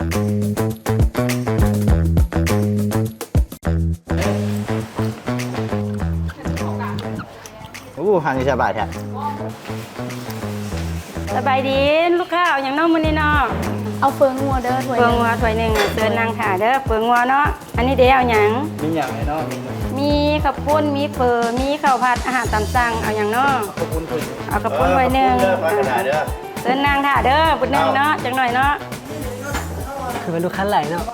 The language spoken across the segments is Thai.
หันสบายแท้สบายดีลูกค้าเอาอย่างน้องมันนี่เนาะเอาเฟืองงัวเด้อถ้วย เฟืองงัวถ้วยหนึ่งเดินนางค่ะเด้อเฟืองงัวเนาะอันนี้เดี๋ยวเอาอย่างมีอย่างไรเนาะมีข้าวปุ้นมีเฟอมีข้าวผัดอาหารตามสั่งเอาอย่างเนาะเอาข้าวปุ้นถ้วยหนึ่งเดินนางค่ะเด้อบุญหนึ่งเนาะจังหน่อยเนาะคือเป็นลูกค้าไหลเนาะ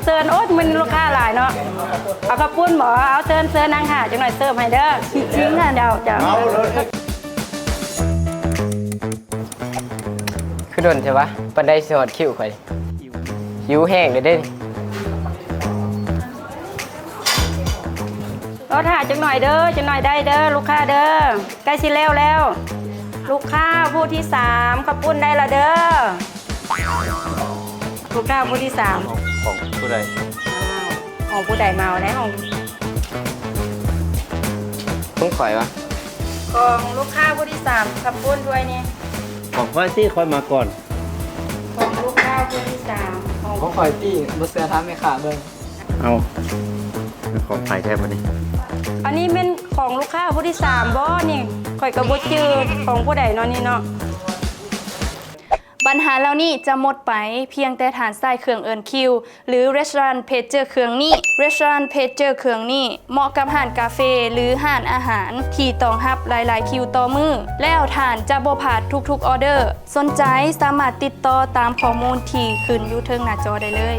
เซิร์นโอ๊ตมันลูกค้าหลายเนาะเอาข้าวปุ้นหมอเอาเซิร์นนางค่ะจังหน่อยเสิร์ฟให้เด้อจริงอ่ะเดี๋ยวคือโดนใช่ปะปันได้สอดคิวข่อยหิวแห้งเลยเด้รถถ่ายจังหน่อยเด้อจังหน่อยได้เด้อลูกค้าเด้อใกล้สิแล้วลูกค้าผู้ที่3ข้าวปุ้นได้ละเด้อลูกค้าผู้ที่3ของผู้ใดของผู้ใดเมาได้ของข่อยวะของลูกค้าผู้ที่3ข้าวปุ้นด้วยนี่ของค่อยที่ค่อยมาก่อนของลูกค้าผู้ที่3ของข่อยตี้บุษราทำไม่ขาดเลยเอาของไผ่แทบวันนี้อันนี้เป็นของลูกค้าผู้ที่3บ่นี่ข่อยกระบดจืดของผู้ใดเนาะนี่เนาะปัญหาเหล่านี้จะหมดไปเพียงแต่ฐานใส่เครื่องเอินคิวหรือ Restaurant Pager เครื่องนี้ Restaurant Pager เครื่องนี้เหมาะกับห้านกาเฟ่หรือห้านอาหารที่ต้องรับหลายๆคิวต่อมือแล้วฐานจะบ่พลาดทุกๆออเดอร์สนใจสามารถติดต่อตามข้อมูลที่ขึ้นอยู่เทิงหน้าจอได้เลย